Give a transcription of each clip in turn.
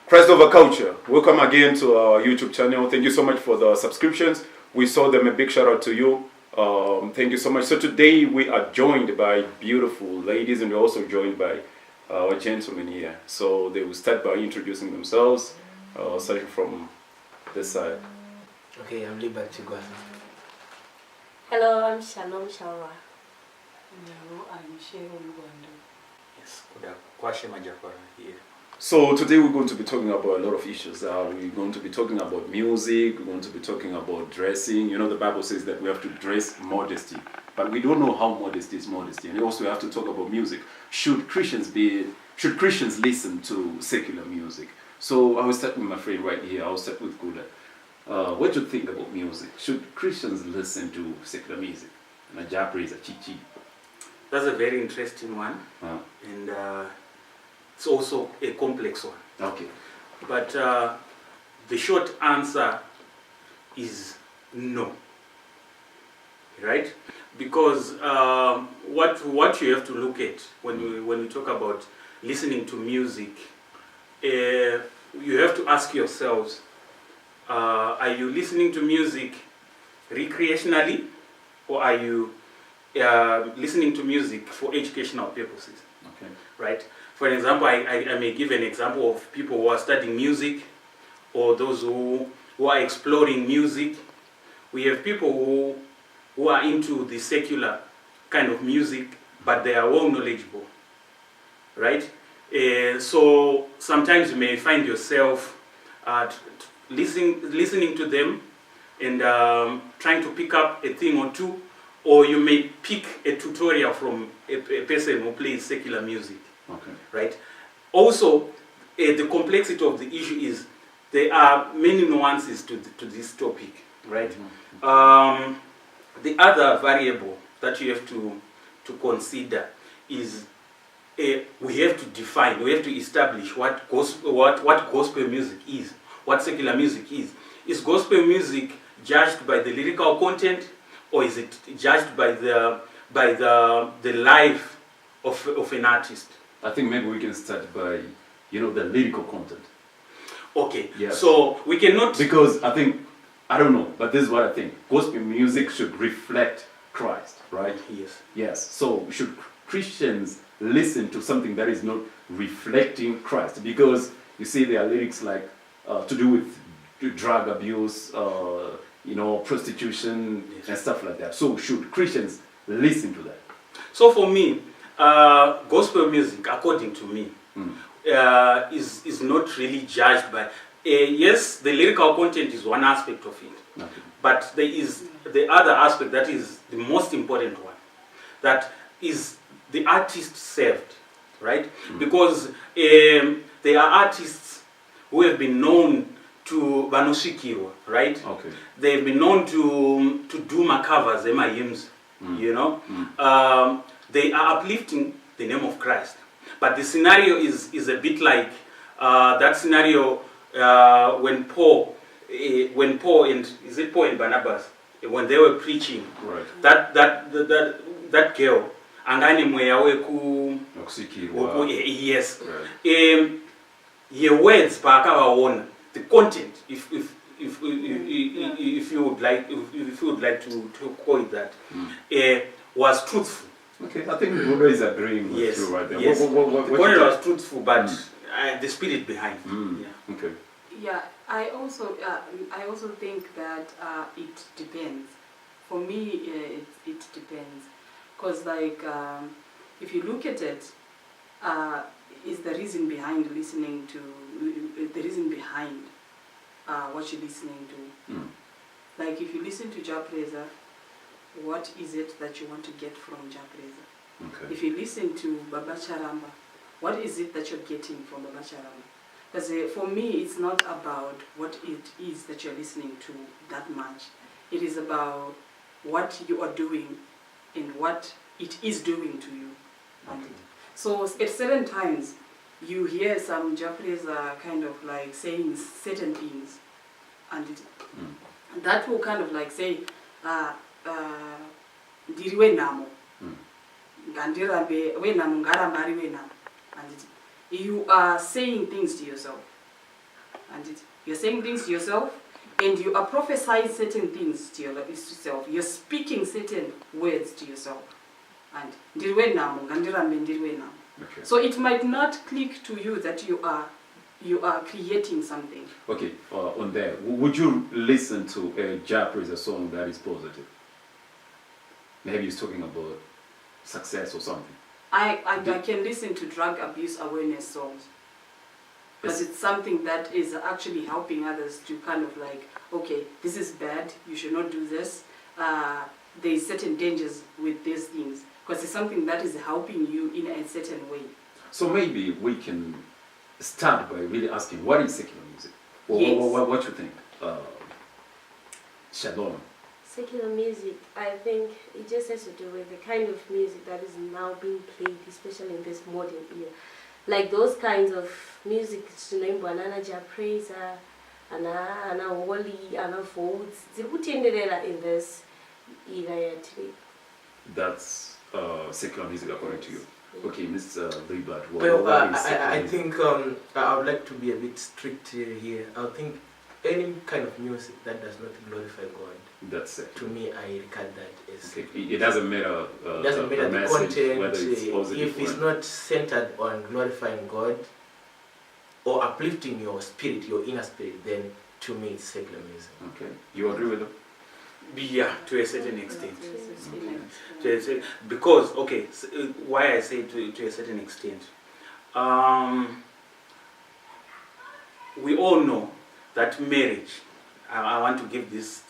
Christ Over Culture, welcome again to our YouTube channel. Thank you so much for the subscriptions. We saw them. A big shout out to you. Thank you so much. So today we are joined by beautiful ladies, and we're also joined by our gentlemen here. So they will start by introducing themselves, starting from this side. Okay, I'm Liba Chigwana. Hello, I'm Shalom Shawa. Hello, I'm Cheryl Luando. Yes, Kwashe Majakora here. So today we're going to be talking about a lot of issues. We're going to be talking about music, we're going to be talking about dressing. You know, the Bible says that we have to dress modesty, but we don't know how modesty is modesty. And also we have to talk about music. Should Christians listen to secular music? So I will start with my friend right here. I'll start with Kula. What do you think about music? Should Christians listen to secular music? Najapri is a chichi. That's a very interesting one. And it's also a complex one. Okay. But the short answer is no. Right? Because what you have to look at when we talk about listening to music, you have to ask yourselves, are you listening to music recreationally, or are you listening to music for educational purposes? Okay. Right? For example, I may give an example of people who are studying music, or those who are exploring music. We have people who are into the secular kind of music, but they are well knowledgeable, right? So sometimes you may find yourself listening to them and trying to pick up a thing or two, or you may pick a tutorial from a person who plays secular music. Okay. Right. Also, the complexity of the issue is there are many nuances to this topic. Right. Mm-hmm. The other variable that you have to consider is we have to define, we have to establish what gospel music is, what secular music is. Is gospel music judged by the lyrical content, or is it judged by the life of an artist? I think maybe we can start by, the lyrical content. Okay, yes. So we cannot... Because I don't know, but this is what I think. Gospel music should reflect Christ, right? Yes. Yes, so should Christians listen to something that is not reflecting Christ? Because you see there are lyrics like to do with drug abuse, prostitution, yes, and stuff like that. So should Christians listen to that? So for me, gospel music, according to me, is not really judged by... yes, the lyrical content is one aspect of it. Okay. But there is the other aspect that is the most important one. That is the artist served, right? Because there are artists who have been known to Banushikirwa, right? Okay. They've been known to do macavers, hymns, they are uplifting the name of Christ. But the scenario is a bit like that scenario when Paul and is it Paul and Barnabas, when they were preaching, right? That girl, angani mweya yes, right. Your words the content, if you would like to call it that, was truthful. Okay, I think Buddha is agreeing with yes, you right there. Yes. The content was truthful, but the spirit behind. Yeah. Okay. Yeah, I also think that it depends. For me, it depends, because if you look at it, is the reason behind listening to the reason behind what you're listening to. Like if you listen to Japreza, what is it that you want to get from Japreza? Okay. If you listen to Baba Charamba, what is it that you're getting from Baba Charamba? Because for me, it's not about what it is that you're listening to that much. It is about what you are doing and what it is doing to you. Okay. So at certain times, you hear some Japreza kind of like saying certain things, and that will kind of like say, ndiriwe namo, ngandirambe wenamo ngaramba ari wenamo, and you are saying things to yourself. and you're saying things to yourself, and you are prophesying certain things to yourself. You're speaking certain words to yourself. And Okay. so it might not click to you that you are creating something. Okay, on that, would you listen to a Jah Praiser song that is positive? Maybe he's talking about success or something. I can listen to drug abuse awareness songs. Because it's something that is actually helping others to kind of like, okay, this is bad, you should not do this. There is certain dangers with these things. Because it's something that is helping you in a certain way. So maybe we can start by really asking, what is secular music? Yes. What you think? Shalom. Secular music, I think it just has to do with the kind of music that is now being played, especially in this modern era. Like those kinds of music, Banana Jah Praiser, Ana Holy, Ana Folds, in this era today. That's secular music according to you. Okay, Mr. Libert. Well, I think I would like to be a bit strict here. I think any kind of music that does not glorify God, that's it. to me, I regard that as... Okay. It doesn't matter, the message, content, whether it's positive if it's not centered on glorifying God or uplifting your spirit, your inner spirit, then to me it's secular music. Okay, you agree with them? Yeah, to a certain extent. Because, okay, why I say to a certain extent, we all know that marriage, I want to give this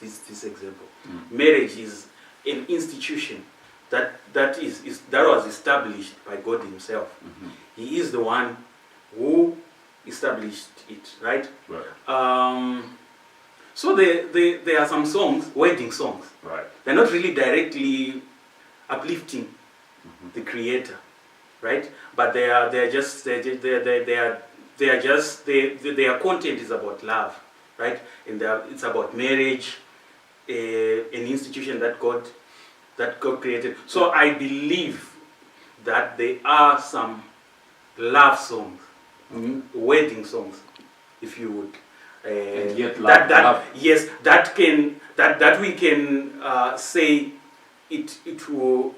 example. Marriage is an institution that was established by God Himself. He is the one who established it, right? Right. So there are some songs, wedding songs. Right. They're not really directly uplifting the Creator, right? But their content is about love, right? And it's about marriage, an institution that God created. So I believe that there are some love songs, wedding songs, if you would. And yet love. Yes, that we can say it will.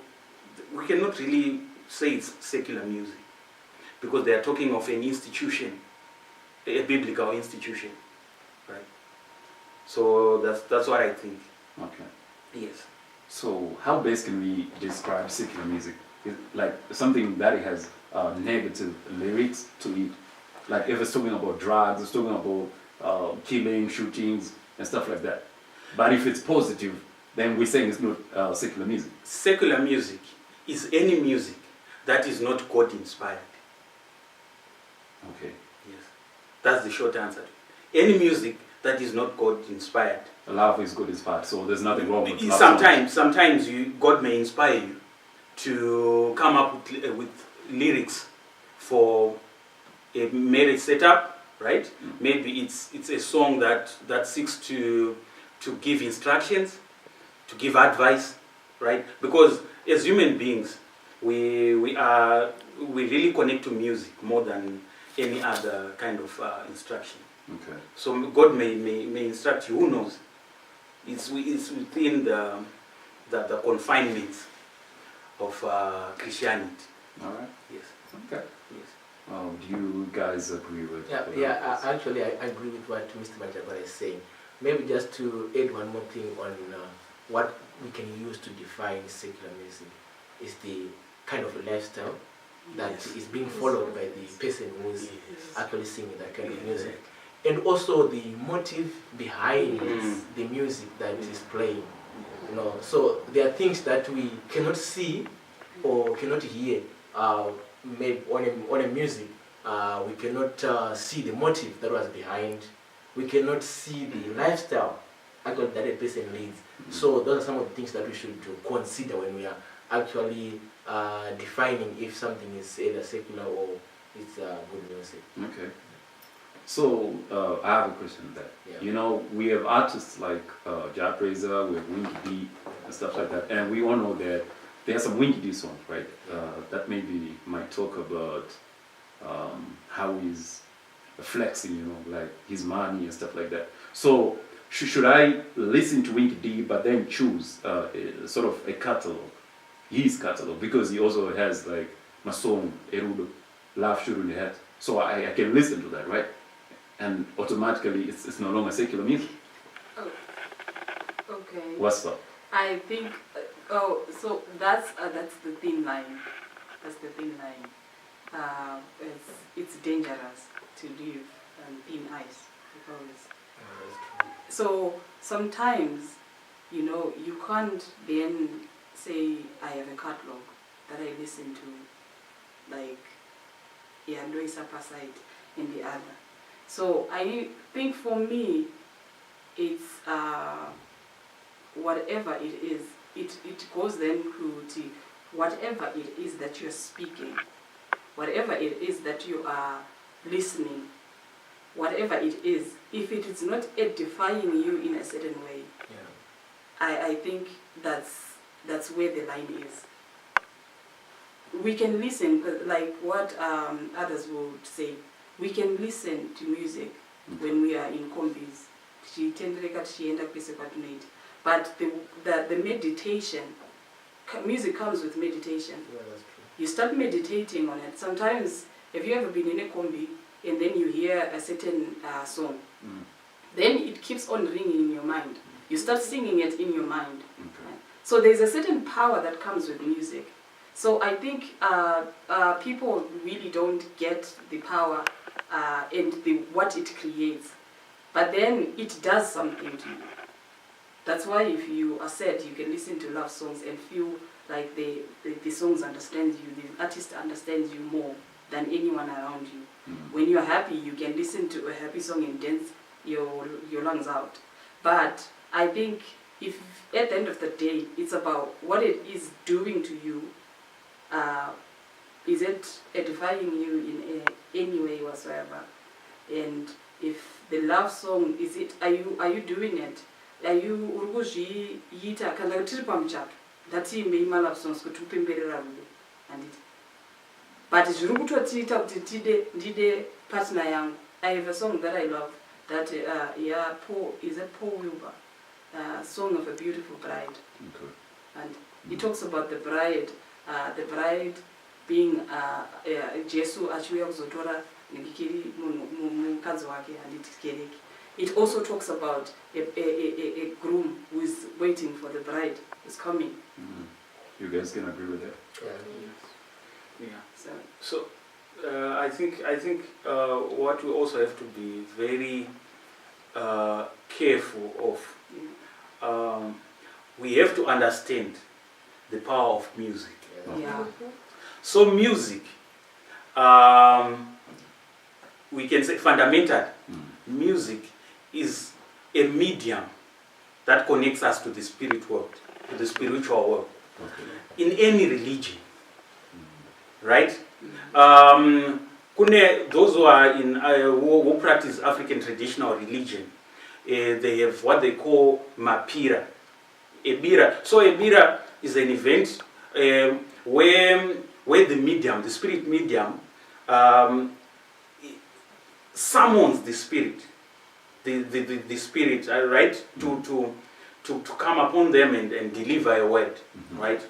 We cannot really say it's secular music because they are talking of an institution, a biblical institution, right? So that's what I think. Okay. Yes. So how best can we describe secular music? Like something that has negative lyrics to it. Like if it's talking about drugs, it's talking about killing, shootings, and stuff like that. But if it's positive, then we're saying it's not secular music. Secular music is any music that is not God-inspired. Okay. Yes. That's the short answer. Any music that is not God-inspired. Love is God-inspired, so there's nothing wrong with love. Sometimes God may inspire you to come up with lyrics for a marriage setup. Right? Maybe it's a song that seeks to give instructions, to give advice, right? Because as human beings, we really connect to music more than any other kind of instruction. Okay. So God may instruct you. Who knows? It's within the confinements of Christianity. All right. Yes. Okay. Yes. Do you guys agree with? Actually, I agree with what Mr. Manjagara is saying. Maybe just to add one more thing on what we can use to define secular music is the kind of lifestyle that is being followed by the person who is actually singing that kind of music, and also the motive behind the music that is playing. You know, so there are things that we cannot see or cannot hear. Maybe on a music, we cannot see the motive that was behind. We cannot see the lifestyle actually that a person leads. So those are some of the things that we should consider when we are actually defining if something is either secular or it's good music. Okay. So I have a question there. Yeah. You know, we have artists like Jah Praiser, we have Winky D and stuff like that, and we all know that there are some Winky D songs, right? That maybe might talk about how he's flexing, you know, like his money and stuff like that. So should I listen to Winky D but then choose sort of a catalog, his catalog, because he also has like Masong, Erudo, Love Shuru Hat. So I can listen to that, right? And automatically it's no longer secular music. Oh, okay. What's up? I think, so that's the thin line. That's the thin line. It's dangerous to live on thin ice because. So sometimes, you know, you can't then say I have a catalog that I listen to, like, yeah, Louis Sapasite and the other. So I think for me, it's whatever it is, it goes then to whatever it is that you're speaking, whatever it is that you are listening, whatever it is, if it is not edifying you in a certain way, I think that's where the line is. We can listen, like what others would say, we can listen to music when we are in combis. But the meditation, music comes with meditation. Yeah, that's true. You start meditating on it. Sometimes, have you ever been in a combi and then you hear a certain song, then it keeps on ringing in your mind. You start singing it in your mind. Okay. So there's a certain power that comes with music. So I think people really don't get the power and what it creates. But then it does something to you. That's why if you are sad, you can listen to love songs and feel like the songs understand you, the artist understands you more than anyone around you. When you're happy, you can listen to a happy song and dance your lungs out. But I think if at the end of the day, it's about what it is doing to you. Is it edifying you in any way whatsoever? And if the love song, are you doing it? Are you yita kana tiri pamuchato ndati meima love songs kuti upemberera rudo handiti, but zviri kutotiita kuti ndide partner yangu. I have a song that I love that is a Paul Wilbur, Song of a Beautiful Bride. Okay. And it talks about the bride being Jesu achiuya kuzotora ngikiri mukadzi wake handiti kereke. It also talks about a groom who is waiting for the bride, is coming. You guys can agree with that? Yeah. So I think what we also have to be very careful of, we have to understand the power of music. Yeah. So music, we can say fundamental, music is a medium that connects us to the spirit world, to the spiritual world, in any religion, right? Those who are in who practice African traditional religion, they have what they call mapira, ebira. So ebira is an event where the medium, the spirit medium, summons the spirit, the spirit, right, to come upon them and deliver a word, right?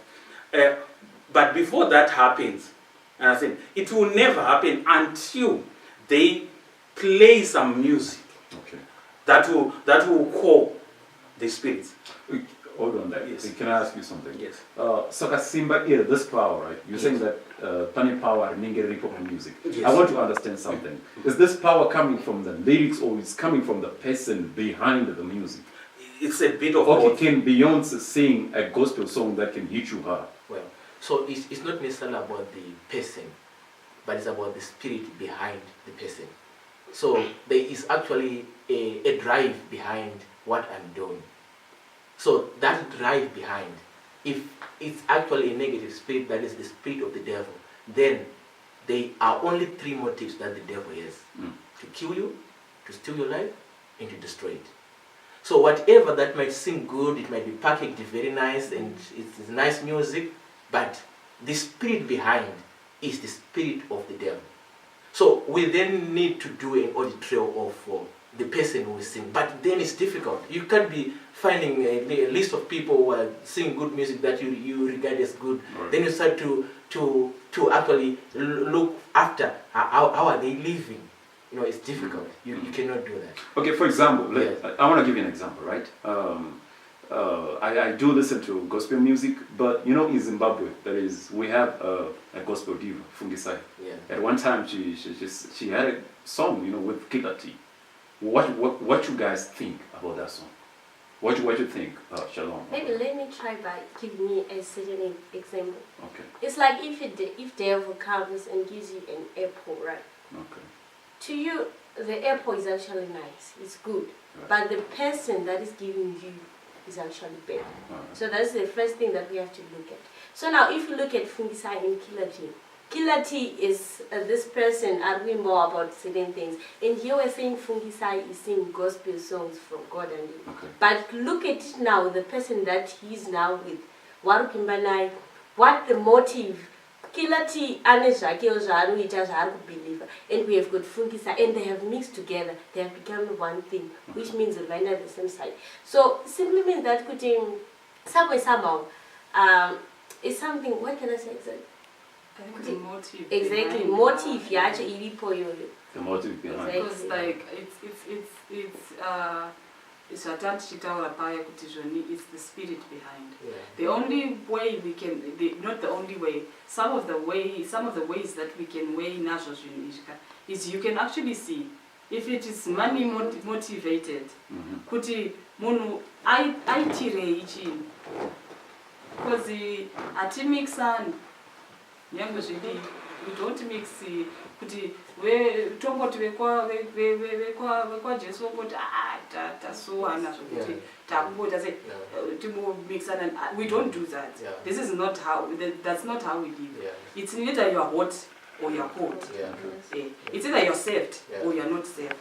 But before that happens, and I think it will never happen until they play some music that will call the spirits. Hold on that. Yes. Can I ask you something? Yes. So Simba, this power, right? You're saying that Tani power Ningeri pop music. Yes. I want to understand something. Is this power coming from the lyrics or is coming from the person behind the music? It's a bit of Okay, both. can Beyonce sing a gospel song that can hit you hard? Well, so it's not necessarily about the person, but it's about the spirit behind the person. So there is actually a drive behind what I'm doing. So that drive behind, if it's actually a negative spirit, that is the spirit of the devil, then there are only three motives that the devil has. To kill you, to steal your life, and to destroy it. So whatever that might seem good, it might be packaged very nice and it's nice music, but the spirit behind is the spirit of the devil. So we then need to do an audit trail of the person who is singing, but then it's difficult. You can't be finding a list of people who are singing good music that you regard as good. Right. Then you start to actually look after how are they living. You know, it's difficult. You cannot do that. Okay, for example, Yes. I want to give you an example, right? I do listen to gospel music, but you know, in Zimbabwe, we have a gospel diva, Fungisai. Yeah. At one time, she had a song, you know, with Killer T. What you guys think about that song? What you think, Shalom? Maybe let me try by giving me a certain example. Okay. It's like if devil comes and gives you an apple, right? Okay. To you, the apple is actually nice, it's good, Right. but the person that is giving you is actually bad. Alright. So that's the first thing that we have to look at. So now, if you look at Fungisai and Killer T is this person arguing more about certain things, and here we're saying Fungisai is singing gospel songs from God and you. Okay. But look at it now, the person that he's now with, Warukimbanai, what the motive. Killer T believer, and we have got Fungisai, and they have mixed together. They have become one thing, which means they're lying at the same side. So simply means that putting somehow is something. What can I say exactly? I think the motive. Exactly, behind, motive. Yeah, actually, The motive behind. Exactly. Because like it's atatichitaura paya kuti zvoni it's the spirit behind. Yeah. The only way we can, not the only way, some of the ways that we can weigh nazvo zvinhu izvi is you can actually see if it is money motivated, kuti munhu aitirei chinhu, because hatimixani nyange zvidii, we don't mix kuti tongoti vekwajesu vongoti tasuwana zvokuti takungota sei timomixana. We don't do that. Yeah. This is not how, that's not how we live. Yeah. It's either you're hot or you're cold. Yeah. It's either you're saved Yeah. or you're not saved.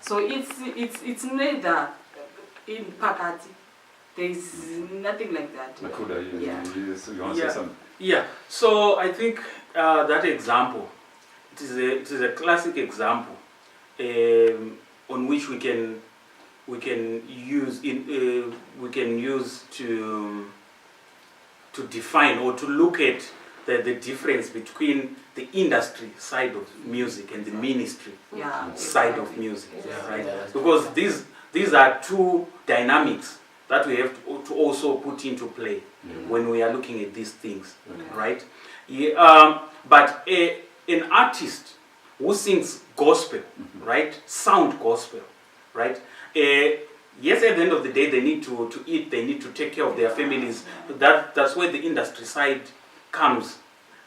So it's neither in pakati. There is nothing like that. Makuda, you Yeah. want to say something? Yeah, so I think that example, it is a classic example on which we can use to define or to look at the difference between the industry side of music and the ministry Yeah. side of music, Yeah. right? Yeah. Because these are two dynamics that we have to also put into play when we are looking at these things, right? Yeah, but an artist who sings gospel, right, sound gospel, right? Yes, at the end of the day, they need to eat, they need to take care of their families. That's where the industry side comes.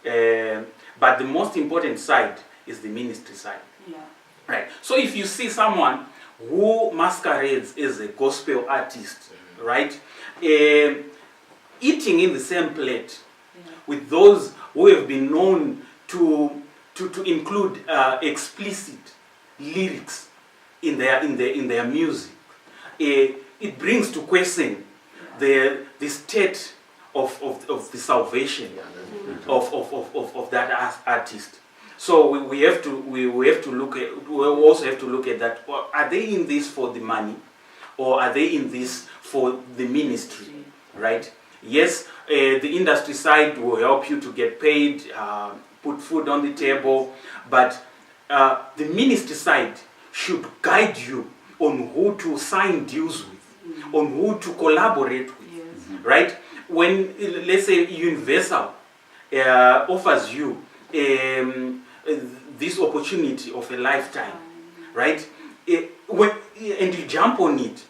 But the most important side is the ministry side. Yeah. Right. So if you see someone who masquerades as a gospel artist, right, eating in the same plate with those who have been known to include explicit lyrics in their music, it brings to question the state of the salvation of that artist. So we also have to look at that. Are they in this for the money, or are they in this for the ministry? Right? Yes, the industry side will help you to get paid, put food on the table, but the ministry side should guide you on who to sign deals with, on who to collaborate with. Yes. Right? When, let's say, Universal offers you this opportunity of a lifetime, right? And you jump on it,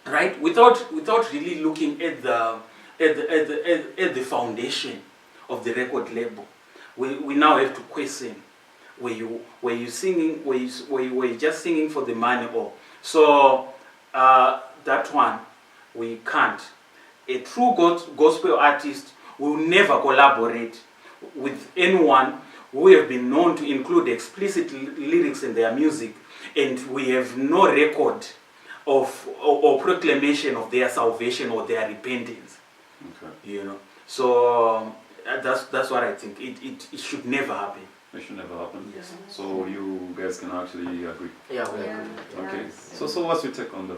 right? Without really looking at the foundation of the record label, we now have to question: were you singing? Were you just singing for the money? Or so that one we can't. A true gospel artist will never collaborate with anyone who have been known to include explicit lyrics in their music, and we have no record of or proclamation of their salvation or their repentance. Okay. You know, so that's what I think. It should never happen. It should never happen. Yes. So you guys can actually agree. Yeah, we Yeah. agree. Okay. Yes. So what's your take on the?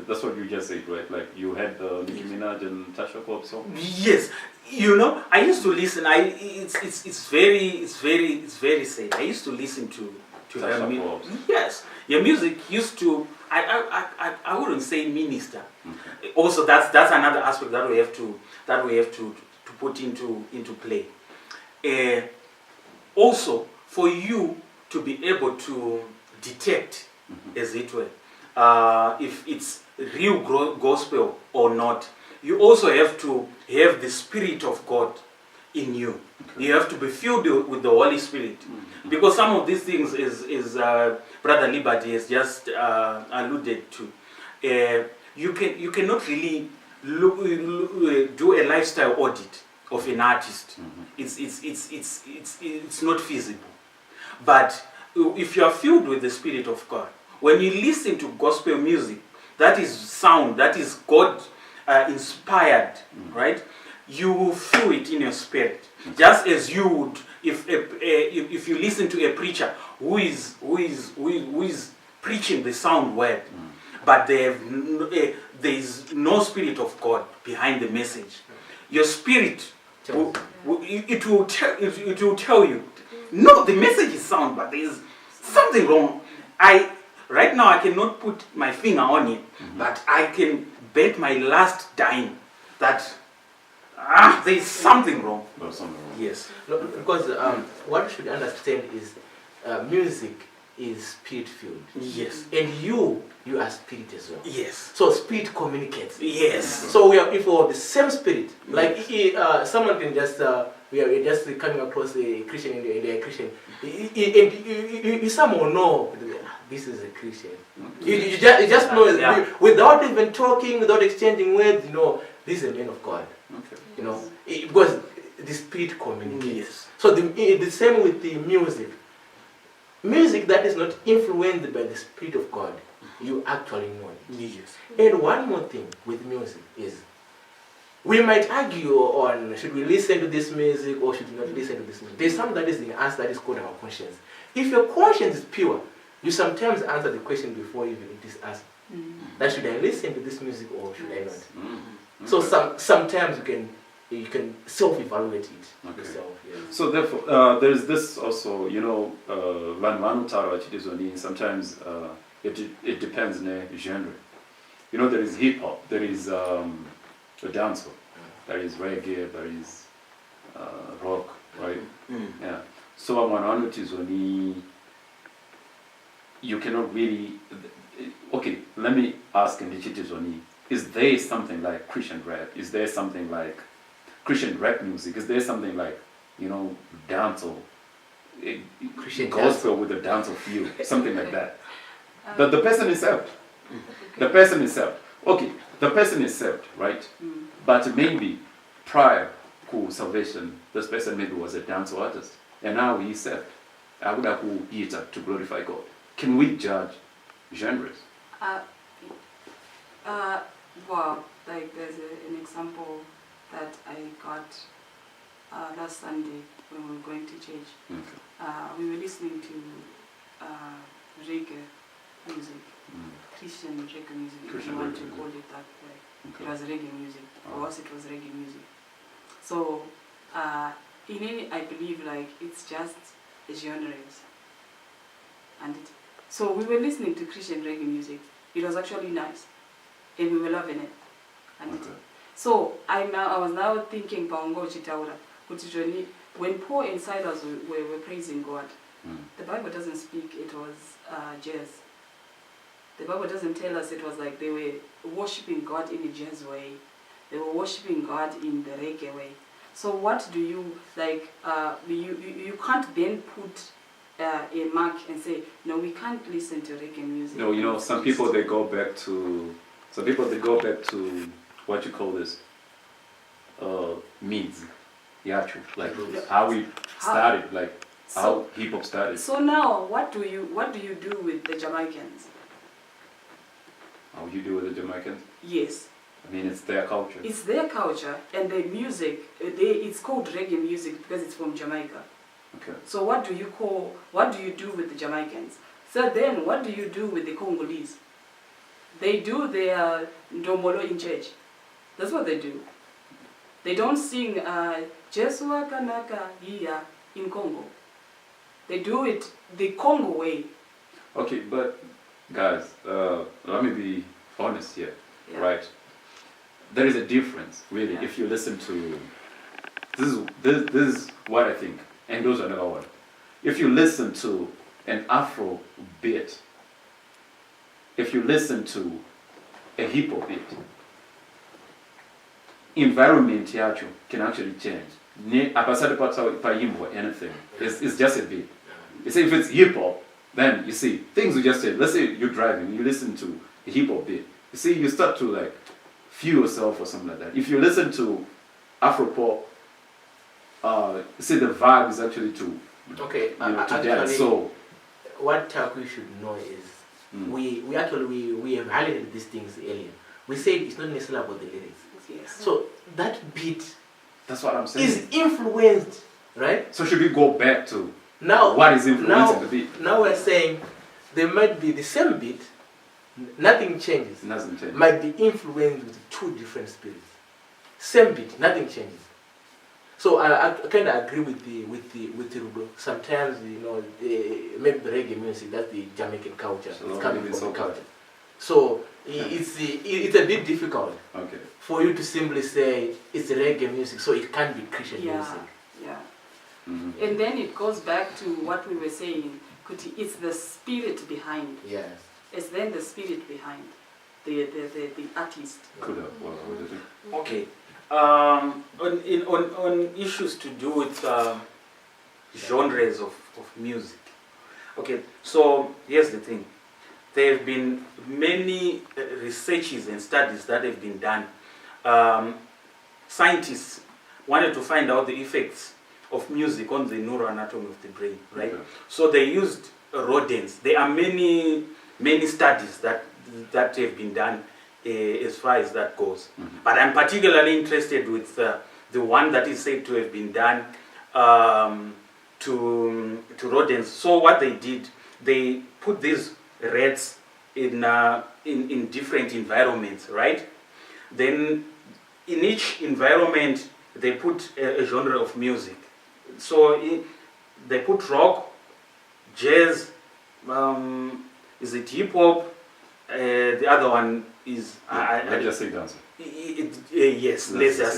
That's what you just said, right? Like you had the Nicki Minaj and Tasha Cobb song. Yes, you know, I used to listen. It's very sad. I used to listen to Tasha her music. Cobbs. Yes, your music used to. I wouldn't say minister. Okay. Also, that's another aspect that we have to put into play. Also, for you to be able to detect, as it were, if it's real gospel or not, you also have to have the Spirit of God in you. Okay. You have to be filled with the Holy Spirit, because some of these things is Brother Liberty has just alluded to. You cannot really do a lifestyle audit of an artist. It's not feasible. But if you are filled with the Spirit of God, when you listen to gospel music, that is sound, that is God inspired, right? You will feel it in your spirit, just as you would if you listen to a preacher who is preaching the sound word, but there is no Spirit of God behind the message. Your spirit it will tell you, no, the message is sound, but there is something wrong. Right now I cannot put my finger on it, but I can bet my last dime that there is something wrong. There's something wrong. Yes. No, because what you should understand is music is spirit filled. Yes. And you are spirit as well. Yes. So spirit communicates. Yes. So we are if we have the same spirit. Like someone can just we are just coming across a Christian and they are Christian. You somehow know this is a Christian. You just know without even talking, without exchanging words. You know this is a man of God. Okay. You know because the spirit communicates. Yes. So the same with the music. Music that is not influenced by the Spirit of God, you actually know it. Yes. And one more thing with music is, we might argue on should we listen to this music or should we not listen to this music. There's something that is in us that is called our conscience. If your conscience is pure, you sometimes answer the question before even it is asked. That should I listen to this music or should I not? So sometimes you can self-evaluate it yourself. Yes. So therefore, there's this also, you know, sometimes it depends on the genre. You know, there is hip hop, there is a dancehall, there is reggae, there is rock, right? Yeah. So you cannot really. Okay, let me ask is there something like Christian rap? Is there something like Christian rap music? Is there something like, you know, dancehall, Christian gospel with a dancehall feel, something like that? The person is saved. The person is saved. Okay, the person is saved, right? But maybe prior to salvation, this person maybe was a dancehall artist, and now he's saved. I would have to glorify God. Can we judge genres? Well, like there's an example that I got last Sunday when we were going to church. Okay. We were listening to reggae music, Christian reggae music, if you want to call it that way. Okay. It was reggae music, for us it was reggae music. So, I believe like it's just genres. So we were listening to Christian reggae music. It was actually nice, and we were loving it. Okay. So I was now thinking, when Paul and Silas were praising God, the Bible doesn't speak it was jazz. The Bible doesn't tell us it was like they were worshiping God in a jazz way. They were worshiping God in the reggae way. So what do you like? You can't then put a mark and say, no, we can't listen to reggae music. No, you know, some people they go back to what you call this means, like how we started, like how hip hop started. So now, what do you do with the Jamaicans? How you do with the Jamaicans? Yes. I mean, it's their culture. It's their culture, and the music, it's called reggae music because it's from Jamaica. Okay. So what do you do with the Jamaicans? So then what do you do with the Congolese? They do their ndombolo in church. That's what they do. They don't sing Jesua Kanaka Iya in Congo. They do it the Congo way. Okay, but guys, let me be honest here, Yeah. right? There is a difference, really, Yeah. if you listen to, this is what I think, and those are another one. If you listen to an Afro beat, if you listen to a hip hop beat, environment yacho can actually change. Apasade pa anything. It's just a beat. You see, if it's hip hop, then you see things will just change. Let's say you're driving, you listen to a hip hop beat. You see, you start to like feel yourself or something like that. If you listen to Afro pop, see the vibe is actually to Okay, to actually, dance. So what we should know is we have highlighted these things earlier. We said it's not necessarily about the lyrics. Yes. So that beat that's what I'm saying. is influenced, right? So should we go back to Now what is influencing the beat? Now we're saying there might be the same beat, nothing changes. It doesn't change. Might be influenced with two different spirits. Same beat, nothing changes. So I kind of agree with the Rudo. Sometimes maybe the reggae music, that's the Jamaican culture. So it's coming it's from the okay. culture. So it's a bit difficult Okay. for you to simply say it's reggae music, so it can't be Christian Yeah. music. Yeah. Mm-hmm. And then it goes back to what we were saying. It's the spirit behind. Yes. It's then the spirit behind the artist. Could have. What do you think? Okay. On issues to do with genres of music. Okay, so here's the thing. There have been many researches and studies that have been done. Scientists wanted to find out the effects of music on the neuroanatomy of the brain, right? Okay. So they used rodents. There are many studies that have been done as far as that goes. Mm-hmm. But I'm particularly interested with the one that is said to have been done to rodents. So what they did, they put these rats in different environments, right? Then in each environment they put a genre of music. So they put rock, jazz, is it hip hop? The other one is Let's just say dancer. yes. Let's just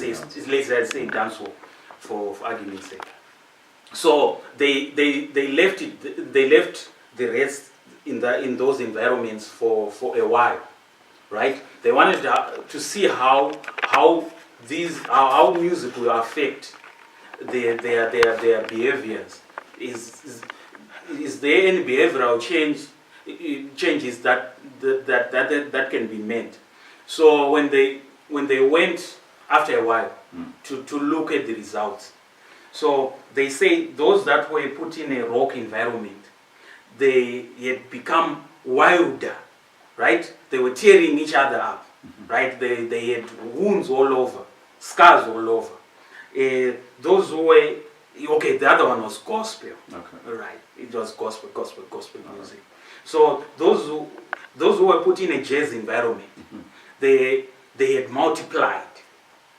say dancehall for argument's sake. So they left it. They left the rest in those environments for a while, right? They wanted to see how music will affect their behaviors. Is there any behavioral changes that can be made? So when they went after a while to look at the results, so they say those that were put in a rock environment, they had become wilder, right? They were tearing each other up, right? They had wounds all over, scars all over. Those who were the other one was gospel. Okay. Right, it was gospel music. So those who were put in a jazz environment, they had multiplied,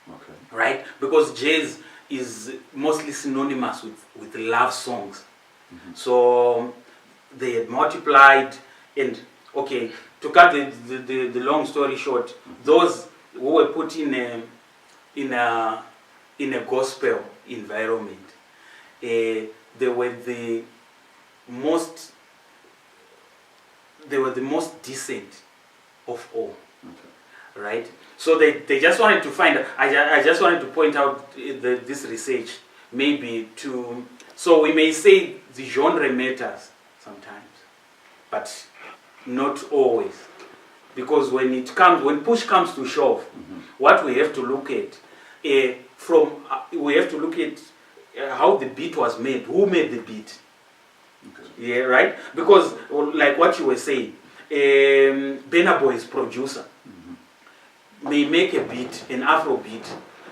Okay. right? Because jazz is mostly synonymous with love songs. So they had multiplied, and to cut the long story short, those who were put in a gospel environment, they were the most decent of all, right? So they just wanted to find. I just wanted to point out this research, maybe so we may say the genre matters sometimes, but not always, because when push comes to shove, what we have to look at how the beat was made, who made the beat. Okay. Yeah, right? Because like what you were saying, Burna Boy's producer may make a beat, an Afro beat,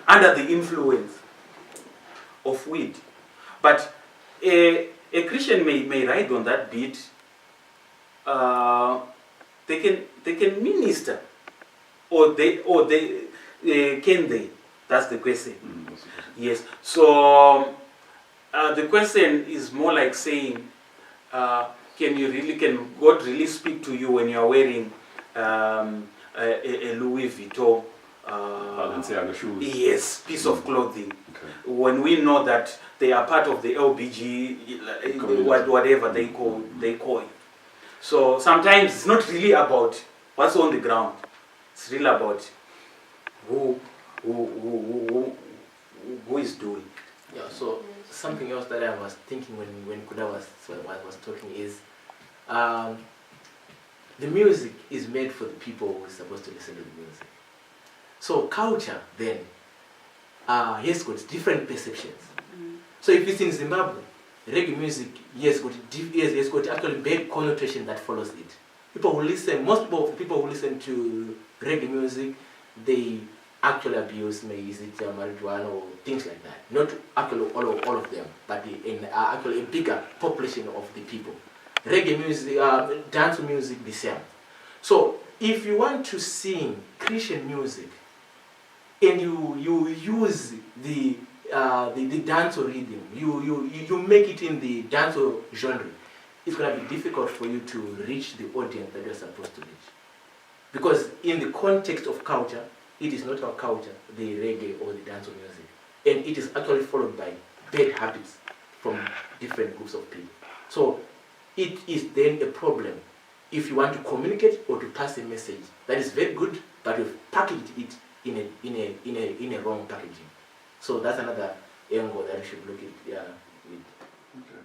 under the influence of weed. But a Christian may ride on that beat. They can minister, or can they? That's the question. Yes. So the question is more like saying, can God really speak to you when you are wearing a Louis Vuitton Balenciaga shoes. yes, piece of clothing? Okay. When we know that they are part of the LBG, whatever they call it. So sometimes it's not really about what's on the ground. It's really about who is doing. Yeah, so something else that I was thinking when Kuda was talking is the music is made for the people who are supposed to listen to the music. So culture then has got different perceptions. So if it's in Zimbabwe, reggae music has got actually bad connotation that follows it. People who listen, most people who listen to reggae music, they actually abuse, maybe is it marijuana or things like that. Not actually all of them, but in actually a bigger population of the people. Reggae music, dance music, the same. So if you want to sing Christian music and you use the dancehall rhythm, you make it in the dancehall genre, it's going to be difficult for you to reach the audience that you're supposed to reach. Because in the context of culture, it is not our culture, the reggae or the dancehall music. And it is actually followed by bad habits from different groups of people. So it is then a problem if you want to communicate or to pass a message that is very good, but you've packaged it in a wrong packaging. So that's another angle that you should look at with. Okay.